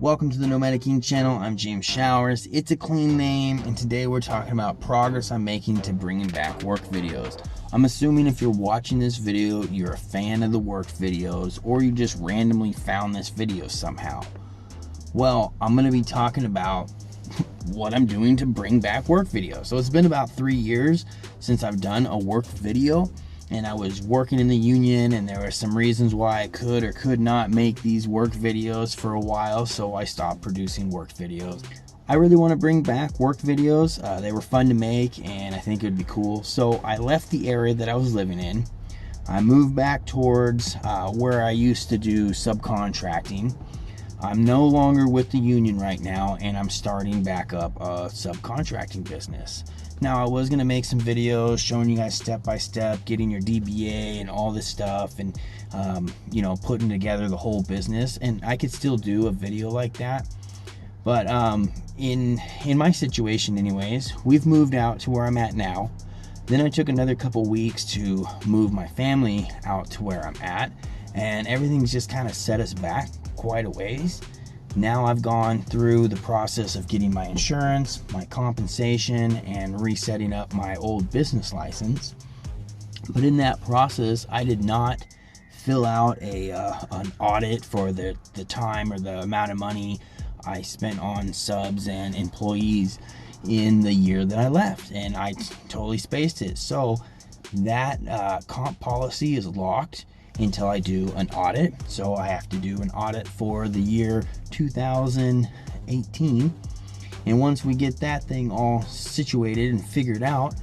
Welcome to the Nomadic King channel. I'm James Showers. It's a clean name, and today we're talking about progress I'm making to bringing back work videos. I'm assuming if you're watching this video, you're a fan of the work videos, or you just randomly found this video somehow. Well, I'm going to be talking about what I'm doing to bring back work videos. So it's been about 3 years since I've done a work video. And I was working in the union, and there were some reasons why I could or could not make these work videos for a while, so I stopped producing work videos. I really want to bring back work videos. They were fun to make, and I think it would be cool. So I left the area that I was living in. I moved back towards where I used to do subcontracting. I'm no longer with the union right now, and I'm starting back up a subcontracting business. Now, I was going to make some videos showing you guys step by step, getting your DBA and all this stuff, and putting together the whole business, and I could still do a video like that. But in my situation anyways, we've moved out to where I'm at now. Then I took another couple weeks to move my family out to where I'm at, and everything's just kind of set us back quite a ways. Now I've gone through the process of getting my insurance, my compensation, and resetting up my old business license. But in that process, I did not fill out an audit for the time or the amount of money I spent on subs and employees in the year that I left, and I totally spaced it. So that comp policy is locked until I do an audit. So I have to do an audit for the year 2018, and once we get that thing all situated and figured out,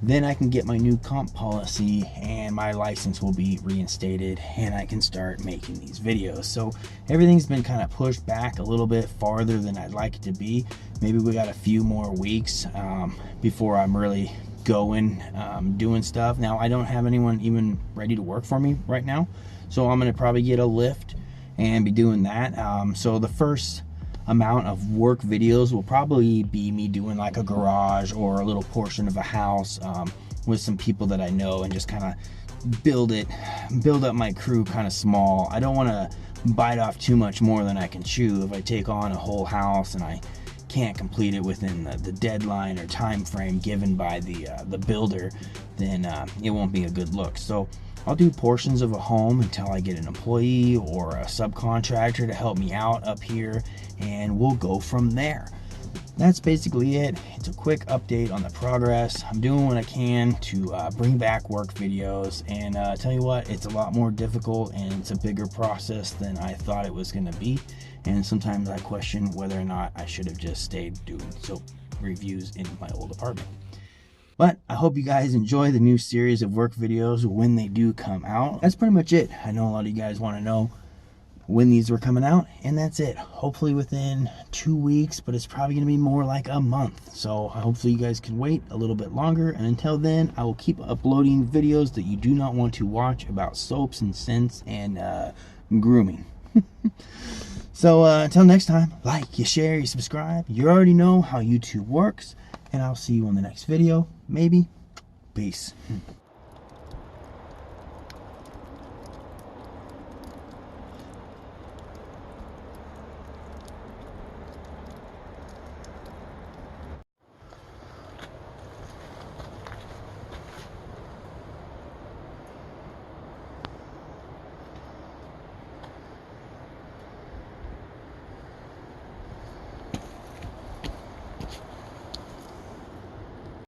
then I can get my new comp policy and my license will be reinstated, and I can start making these videos. So everything's been kind of pushed back a little bit farther than I'd like it to be. Maybe we got a few more weeks before I'm really going doing stuff. Now, I don't have anyone even ready to work for me right now, so I'm gonna probably get a lift and be doing that. So the first amount of work videos will probably be me doing like a garage or a little portion of a house with some people that I know, and just kind of build up my crew kind of small. I don't want to bite off too much more than I can chew. If I take on a whole house and I can't complete it within the deadline or time frame given by the builder, then it won't be a good look. So I'll do portions of a home until I get an employee or a subcontractor to help me out up here, and we'll go from there. That's basically it. It's a quick update on the progress. I'm doing what I can to bring back work videos, and tell you what, it's a lot more difficult and it's a bigger process than I thought it was going to be. And sometimes I question whether or not I should have just stayed doing soap reviews in my old apartment. But I hope you guys enjoy the new series of work videos when they do come out. That's pretty much it. I know a lot of you guys want to know when these were coming out, and that's it. Hopefully within 2 weeks, but it's probably going to be more like a month. So hopefully you guys can wait a little bit longer, and until then, I will keep uploading videos that you do not want to watch about soaps and scents and grooming. So until next time, like, you share, you subscribe. You already know how YouTube works, and I'll see you in the next video, maybe. Peace.